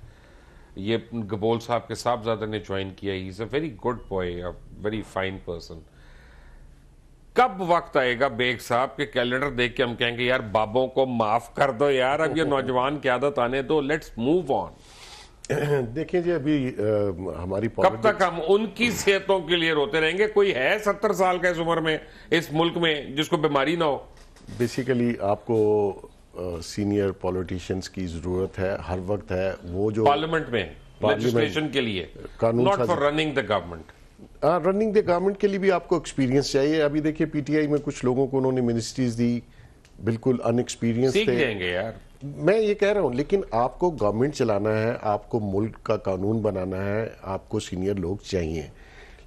ये गबोल साहब के साहबजादा ने ज्वाइन किया, he is a very good boy, a very fine person. कब वक्त आएगा बेग साहब के कैलेंडर देख के हम कहेंगे यार बाबों को माफ कर दो यार, अब ये नौजवान की आदत आने दो, लेट्स मूव ऑन। देखिए जी, अभी हमारी कब तक हम उनकी सेहतों के लिए रोते रहेंगे? कोई है 70 साल का इस उम्र में इस मुल्क में जिसको बीमारी ना हो? बेसिकली आपको सीनियर पॉलिटिशियंस की जरूरत है, हर वक्त है। वो जो पार्लियामेंट में लेजिस्लेशन के लिए, कानून not for running the government. Running the government के लिए भी आपको एक्सपीरियंस चाहिए। अभी देखिए पीटीआई में कुछ लोगों को उन्होंने मिनिस्ट्रीज दी, बिल्कुल अनएक्सपीरियंस थे। सीख जाएंगे यार, मैं ये कह रहा हूं, लेकिन आपको गवर्नमेंट चलाना है, आपको मुल्क का कानून बनाना है, आपको सीनियर लोग चाहिए।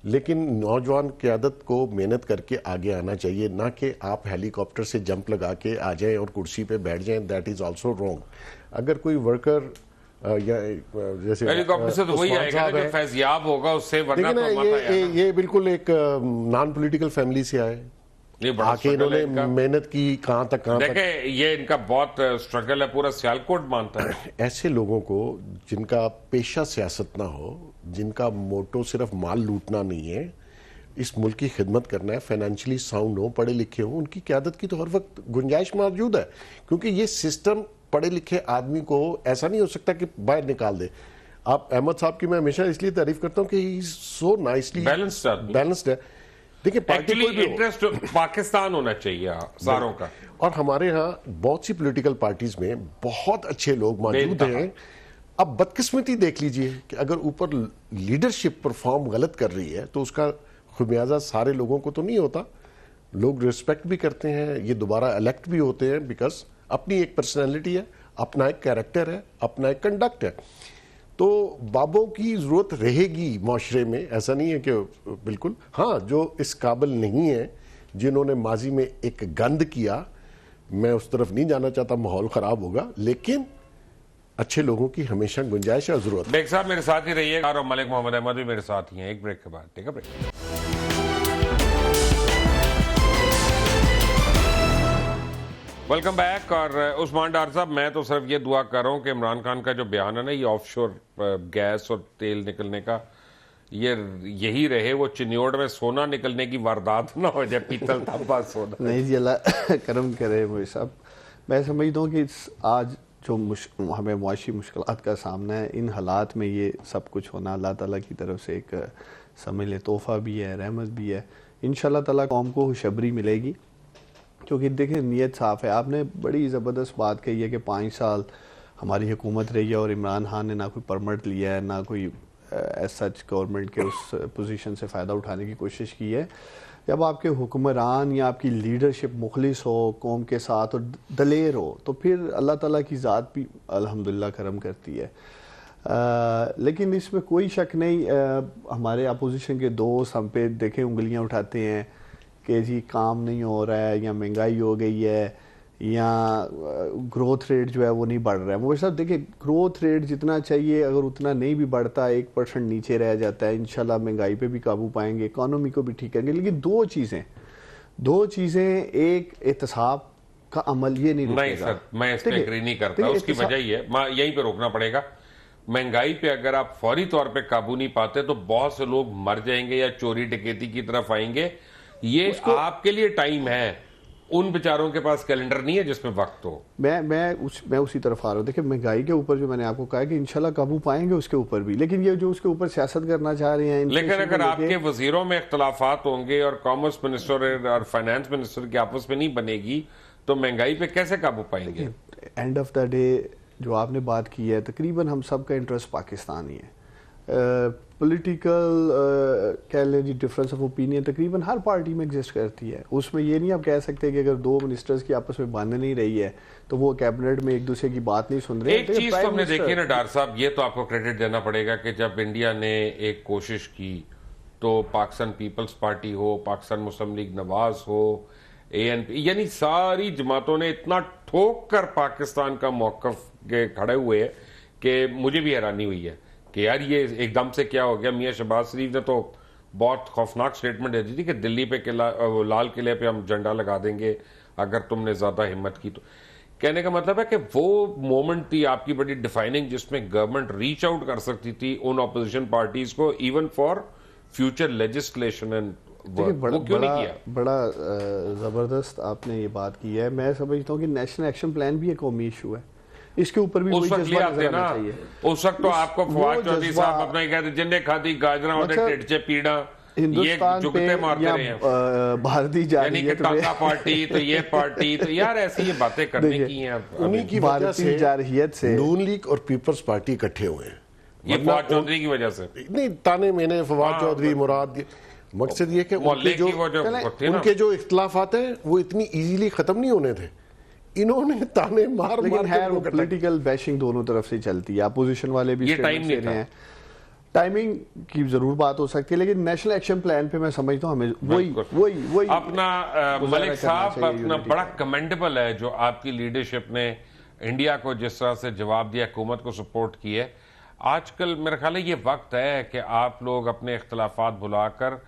लेकिन नौजवान क़यादत को मेहनत करके आगे आना चाहिए, ना कि आप हेलीकॉप्टर से जंप लगा के आ जाएं और कुर्सी पे बैठ जाएं। That is also wrong. अगर कोई वर्कर या जैसे हेलीकॉप्टर से तो वही उस्मान आएगा साहब जो है, फैजियाब होगा उससे, वरना देखिए तो ना मत आया ना। ये बिल्कुल एक नॉन पॉलिटिकल फैमिली से आए, ये बड़ा आके struggle है इन्होंने इनका। मेहनत की कहां तक देखे ये इनका बहुत स्ट्रगल है, पूरा सियालकोट मानता है। ऐसे लोगों को जिनका पेशा सियासत ना हो, जिनका मोटो सिर्फ माल लूटना नहीं है, इस मुल्क की खिदमत करना है, फाइनेंशियली साउंड हो, पढ़े लिखे हो, उनकी क़यादत की तो हर वक्त गुंजाइश मौजूद है। क्योंकि ये सिस्टम पढ़े लिखे आदमी को ऐसा नहीं हो सकता कि बाहर निकाल दे। आप अहमद साहब की मैं हमेशा इसलिए तारीफ करता हूं कि ही सो नाइसली बैलेंस्ड है। देखिए पार्टी एक्चुअली कोई भी हो, इंटरेस्ट पाकिस्तान होना चाहिए सारों का। और हमारे यहाँ बहुत सी पॉलिटिकल पार्टीज में बहुत अच्छे लोग मौजूद बेनतहा। हैं। अब बदकिस्मती देख लीजिए कि अगर ऊपर लीडरशिप परफॉर्म गलत कर रही है तो उसका खुमियाजा सारे लोगों को तो नहीं होता। लोग रिस्पेक्ट भी करते हैं, ये दोबारा इलेक्ट भी होते हैं, बिकॉज अपनी एक पर्सनैलिटी है, अपना एक कैरेक्टर है, अपना एक कंडक्ट है। तो बाबों की जरूरत रहेगी माशरे में, ऐसा नहीं है कि बिल्कुल। हाँ, जो इस काबिल नहीं है, जिन्होंने माजी में एक गंद किया, मैं उस तरफ नहीं जाना चाहता, माहौल खराब होगा, लेकिन अच्छे लोगों की हमेशा गुंजाइश और जरूरत है। बेग साहब मेरे साथ ही रहिए और मलिक मोहम्मद अहमद भी मेरे साथ ही हैं। एक ब्रेक के बाद, ठीक है ब्रेक। Welcome back. और उस्मान डार साहब, मैं तो सिर्फ ये दुआ कर रहा हूं कि इमरान खान का जो बयान है ना, ये ऑफशोर गैस और तेल निकलने का, ये यही रहे, वो चिन्योड़ में सोना निकलने की वारदात ना हो जाए, पीतल तांबा सोना। नहीं जी, अल्लाह करम करे मोदी साहब। मैं समझता हूँ कि आज जो हमें मुआशी मुश्किलात का सामना है, इन हालात में ये सब कुछ होना अल्लाह ताला की तरफ से एक समझ ले तोहफा भी है, रहमत भी है। इंशाल्लाह ताला कौम को खुशबरी मिलेगी, क्योंकि देखिए नीयत साफ़ है। आपने बड़ी ज़बरदस्त बात कही है कि 5 साल हमारी हुकूमत रही है और इमरान खान ने ना कोई परमिट लिया है, ना कोई एज सच गवर्नमेंट के उस पोजीशन से फ़ायदा उठाने की कोशिश की है। जब आपके हुक्मरान या आपकी लीडरशिप मुखलिस हो, कौम के साथ और दलेर हो, तो फिर अल्लाह ताला की ज़ात भी अल्हम्दुलिल्लाह करम करती है। लेकिन इसमें कोई शक नहीं, हमारे अपोजिशन के दोस्त हम पे देखें उंगलियां उठाते हैं कि जी काम नहीं हो रहा है, या महंगाई हो गई है, या ग्रोथ रेट जो है वो नहीं बढ़ रहा है। वो साहब देखिए, ग्रोथ रेट जितना चाहिए अगर उतना नहीं भी बढ़ता, 1% नीचे रह जाता है, इंशाल्लाह महंगाई पे भी काबू पाएंगे, इकोनॉमी को भी ठीक करेंगे। लेकिन दो चीज़ें, एक एहतसाब का अमल ये नहीं रुकेगा। सर, मैं इस पे एग्री नहीं करता। उसकी वजह ही है, यहीं पे रोकना पड़ेगा। महंगाई पे अगर आप फौरी तौर पे काबू नहीं पाते तो बहुत से लोग मर जाएंगे या चोरी डकैती की तरफ आएंगे। ये आपके लिए टाइम है, उन बेचारों के पास कैलेंडर नहीं है जिसमें वक्त हो। मैं उसी तरफ आ रहा हूँ। देखिए महंगाई के ऊपर जो मैंने आपको कहा कि इंशाल्लाह काबू पाएंगे उसके ऊपर भी, लेकिन ये जो उसके ऊपर सियासत करना चाह रहे हैं, लेकिन अगर आपके वजीरों में इख्तलाफात होंगे और कॉमर्स मिनिस्टर और फाइनेंस मिनिस्टर की आपस में नहीं बनेगी तो महंगाई पे कैसे काबू पाएंगे? एंड ऑफ द डे जो आपने बात की है, तकरीबन हम सब का इंटरेस्ट पाकिस्तान ही है। पॉलिटिकल कह लें जी डिफरेंस ऑफ ओपिनियन तकरीबन हर पार्टी में एग्जिस्ट करती है। उसमें ये नहीं आप कह सकते कि अगर 2 मिनिस्टर्स की आपस में बन नहीं रही है तो वो कैबिनेट में एक दूसरे की बात नहीं सुन रहे। एक चीज तो हमने देखी ना डार साहब, ये तो आपको क्रेडिट देना पड़ेगा कि जब इंडिया ने एक कोशिश की तो पाकिस्तान पीपल्स पार्टी हो, पाकिस्तान मुस्लिम लीग नवाज हो, ANP, यानी सारी जमातों ने इतना ठोक कर पाकिस्तान का मौकफ के खड़े हुए कि मुझे भी हैरानी हुई है कि यार ये एकदम से क्या हो गया। मियां शहबाज शरीफ ने तो बहुत खौफनाक स्टेटमेंट दे दी थी कि दिल्ली पे लाल किले पे हम झंडा लगा देंगे अगर तुमने ज्यादा हिम्मत की तो। कहने का मतलब है कि वो मोमेंट थी आपकी बड़ी डिफाइनिंग, जिसमें गवर्नमेंट रीच आउट कर सकती थी उन ऑपोजिशन पार्टीज को, even for future legislation and वो क्यों नहीं किया? बड़ा जबरदस्त आपने ये बात की है। मैं समझता हूँ कि नेशनल एक्शन प्लान भी एक कौमी इशू है, इसके ऊपर भी उस वक्त ले आते ना, उस वक्त तो आपको फवाद चौधरी साहब अपना कहते जिन्ने खाती गाजरा होते ढिड से पीड़ा, हिंदुस्तान पे या भारतीय जारहियत पार्टी तो ये पार्टी तो यार ऐसी ये बातें करने की हैं। उन्हीं की वजह से जारहियत से नून लीग और पीपल्स पार्टी इकट्ठे हुए हैं। ये फवाद चौधरी की वजह से नहीं, ताने मैंने फवाद चौधरी मुराद, मकसद ये कि उनके जो इख्तलाफात हैं वो इतनी इजीली खत्म नहीं होने थे। इन्होंने ताने मार लेकिन है वो पॉलिटिकल बैशिंग दोनों तरफ से चलती है, अपोजिशन वाले भी टाइम नहीं है। टाइमिंग की जरूर बात हो सकती है, लेकिन नेशनल एक्शन प्लान पे मैं समझता हूँ हमें वही अपना मलिक साहब अपना बड़ा कमेंडेबल है जो आपकी लीडरशिप ने इंडिया को जिस तरह से जवाब दिया, हुकूमत को सपोर्ट की है। आजकल मेरा ख्याल है ये वक्त है कि आप लोग अपने इख्तलाफात भुलाकर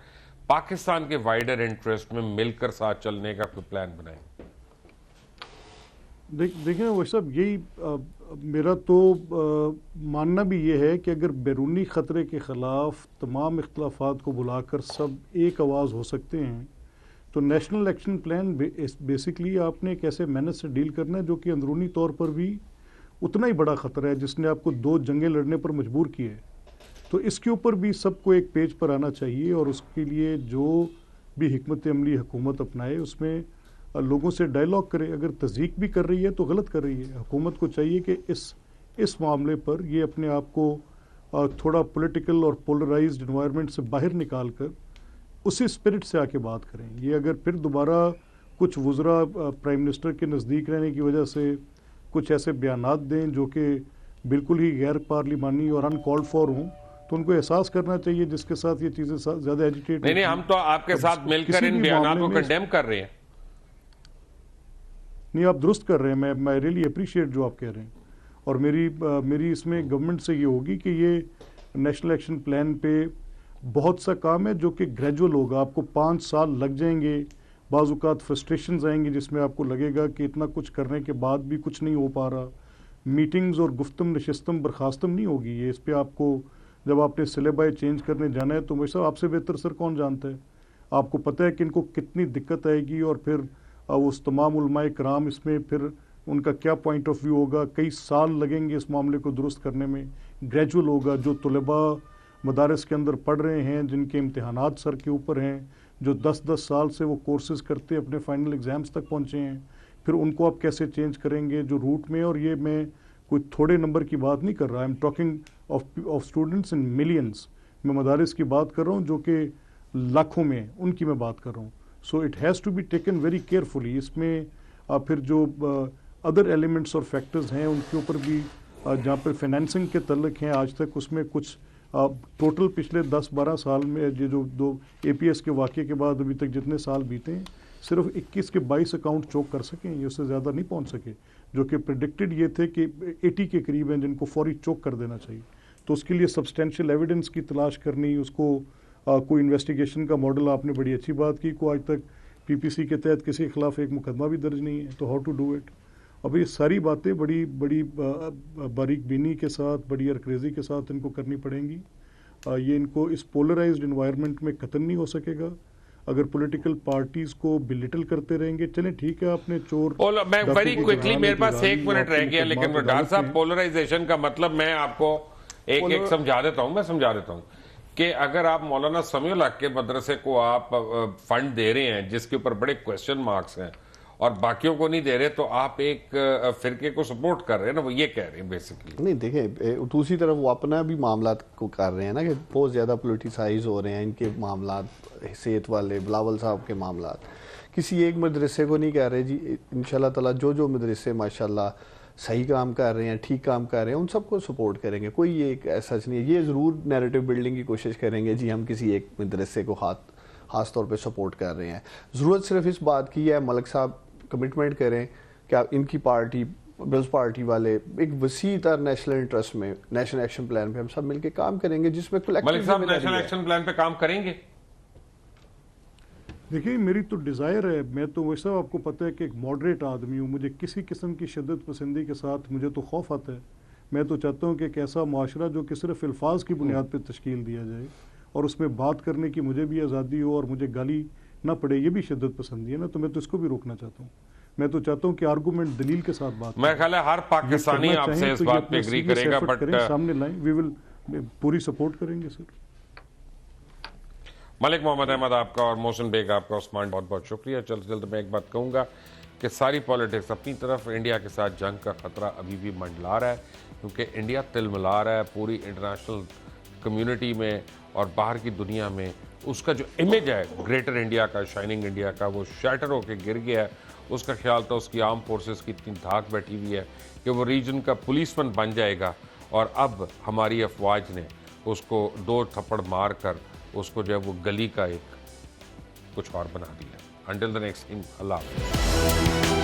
पाकिस्तान के वाइडर इंटरेस्ट में मिलकर साथ चलने का कोई प्लान बनाएं। देखिए वो सब यही मेरा तो मानना भी ये है कि अगर बैरूनी ख़तरे के ख़िलाफ़ तमाम इख्तलाफात को बुलाकर सब एक आवाज़ हो सकते हैं तो नेशनल एक्शन प्लान बेसिकली आपने एक ऐसे मेहनत से डील करना है जो कि अंदरूनी तौर पर भी उतना ही बड़ा ख़तरा है जिसने आपको 2 जंगें लड़ने पर मजबूर किया है। तो इसके ऊपर भी सबको एक पेज पर आना चाहिए और उसके लिए जो भी हिकमत अमली हुकूमत अपनाए उसमें लोगों से डायलॉग करे। अगर तज़दीक भी कर रही है तो गलत कर रही है। हुकूमत को चाहिए कि इस इस मामले पर ये अपने आप को थोड़ा पॉलिटिकल और पोलराइज्ड एनवायरनमेंट से बाहर निकाल कर उसी स्पिरिट से आके बात करें। ये अगर फिर दोबारा कुछ वुज़रा प्राइम मिनिस्टर के नज़दीक रहने की वजह से कुछ ऐसे बयानात दें जो कि बिल्कुल ही गैर पार्लिमानी और अनकॉल्ड फॉर हों, तो उनको एहसास करना चाहिए जिसके साथ ये चीज़ें ज़्यादा एजिटेट नहीं, हम तो आपके साथ मिलकर इन बयानात को कंडेम कर रहे हैं। नहीं, आप दुरुस्त कर रहे हैं, मैं रियली अप्रिशिएट जो आप कह रहे हैं। और मेरी इसमें गवर्नमेंट से ये होगी कि ये नेशनल एक्शन प्लान पे बहुत सा काम है जो कि ग्रेजुअल होगा, आपको 5 साल लग जाएंगे, बाज़-औक़ात फ्रस्ट्रेशंस आएंगी जिसमें आपको लगेगा कि इतना कुछ करने के बाद भी कुछ नहीं हो पा रहा, मीटिंग्स और गुफ्तम नशिस्तम बर्खास्तम नहीं होगी। ये इस पर आपको जब आपने सिलेबाई चेंज करने जाना है तो मुझे साहब आपसे बेहतर सर कौन जानता है, आपको पता है कि इनको कितनी दिक्कत आएगी और फिर उस तमाम उलमाए कराम इसमें फिर उनका क्या पॉइंट ऑफ व्यू होगा, कई साल लगेंगे इस मामले को दुरुस्त करने में। ग्रेजुअल होगा, जो तलबा मदारस के अंदर पढ़ रहे हैं, जिनके इम्तहानात सर के ऊपर हैं, जो 10-10 साल से वो कोर्सेज करते अपने फाइनल एग्ज़ाम्स तक पहुँचे हैं, फिर उनको आप कैसे चेंज करेंगे जो रूट में। और ये मैं कोई थोड़े नंबर की बात नहीं कर रहा, I am talking of students in millions. मैं मदारस की बात कर रहा हूँ जो कि लाखों में, उनकी मैं बात कर रहा हूँ। So it has to be taken very carefully. इसमें फिर जो अदर एलिमेंट्स और फैक्टर्स हैं उनके ऊपर भी जहाँ पर फाइनेंसिंग के तल्लक हैं आज तक, उसमें कुछ टोटल पिछले 10-12 साल में ये जो 2 APS के वाक़े के बाद अभी तक जितने साल बीते हैं, सिर्फ 21 के 22 अकाउंट चोक कर सकें, ये उससे ज़्यादा नहीं पहुँच सके, जो कि प्रेडिक्टेड ये थे कि 80 के करीब हैं जिनको फौरी चोक कर देना चाहिए। तो उसके लिए सब्सटेंशियल एविडेंस की तलाश करनी, उसको कोई इन्वेस्टिगेशन का मॉडल, आपने बड़ी अच्छी बात की, को आज तक PPC के तहत किसी के खिलाफ एक मुकदमा भी दर्ज नहीं है, तो हाउ टू डू इट। अब ये सारी बातें बड़ी बड़ी बारीक बीनी के साथ, बड़ी अरक्रेज़ी के साथ इनको करनी पड़ेंगी। ये इनको इस पोलराइज्ड इन्वायरमेंट में ख़त्म नहीं हो सकेगा अगर पॉलिटिकल पार्टीज़ को बिलिटल करते रहेंगे। चलें ठीक है, आपने चोर मैं वेरी क्विकली, मेरे पास 1 मिनट रह गया, लेकिन डॉक्टर साहब पोलराइजेशन का मतलब मैं आपको एक समझा देता हूँ, मैं समझा देता हूँ कि अगर आप मौलाना समीउल हक के मदरसे को आप फंड दे रहे हैं जिसके ऊपर बड़े क्वेश्चन मार्क्स हैं और बाकियों को नहीं दे रहे, तो आप एक फिरके को सपोर्ट कर रहे हैं ना, वो ये कह रहे हैं बेसिकली। नहीं देखें, दूसरी तरफ वो अपना भी मामला को कर रहे हैं ना कि बहुत ज़्यादा पोलिटिसाइज हो रहे हैं इनके मामला, सेहत वाले बिलावल साहब के मामला। किसी एक मदरसे को नहीं कह रहे जी, इंशाल्लाह ताला जो मदरसे माशाल्लाह सही काम कर रहे हैं, ठीक काम कर रहे हैं, उन सबको सपोर्ट करेंगे। कोई ये एक ऐसा नहीं है, ये ज़रूर नैरेटिव बिल्डिंग की कोशिश करेंगे जी हम किसी एक मदरसे को खास तौर पे सपोर्ट कर रहे हैं। ज़रूरत सिर्फ इस बात की है, मलिक साहब कमिटमेंट करें कि आप इनकी पार्टी, पीपल्स पार्टी वाले एक वसी तर नेशनल इंटरेस्ट में, नेशनल एक्शन प्लान पे हम सब मिलकर काम करेंगे, जिसमें मलिक साहब नेशनल एक्शन प्लान पे काम करेंगे। देखिए, मेरी तो डिज़ायर है, मैं तो वैसा आपको पता है कि एक मॉडरेट आदमी हूँ, मुझे किसी किस्म की शिद्दत पसंदी के साथ मुझे तो खौफ आता है। मैं तो चाहता हूँ कि एक ऐसा माशरा जो कि सिर्फ अल्फाज की बुनियाद पर तश्कील दिया जाए और उसमें बात करने की मुझे भी आज़ादी हो और मुझे गाली ना पड़े, ये भी शिद्दत पसंदी है ना, तो मैं तो इसको भी रोकना चाहता हूँ। मैं तो चाहता हूँ कि आर्गूमेंट दलील के साथ बात, मैं ख्याल है हर पाकिस्तानी आपसे इस बात पे एग्री करेगा, बट सामने लाएं, वी विल पूरी सपोर्ट करेंगे सर। मलिक मोहम्मद अहमद आपका और मोहसिन बेग आपका, उस्मान बहुत बहुत शुक्रिया। जल्द मैं एक बात कहूँगा कि सारी पॉलिटिक्स अपनी तरफ, इंडिया के साथ जंग का खतरा अभी भी मंडला रहा है, क्योंकि इंडिया तिलमिला रहा है पूरी इंटरनेशनल कम्युनिटी में और बाहर की दुनिया में। उसका जो इमेज है ग्रेटर इंडिया का, शाइनिंग इंडिया का, वो शैटर होकर गिर गया है। उसका ख्याल तो उसकी आर्म फोर्सेस की इतनी धाक बैठी हुई है कि वो रीजन का पुलिसमैन बन जाएगा, और अब हमारी अफवाज ने उसको 2 थप्पड़ मार कर उसको जो है वो गली का एक कुछ और बना दिया। अंटिल द नेक्स्ट टाइम, अल्लाह हाफ़िज़।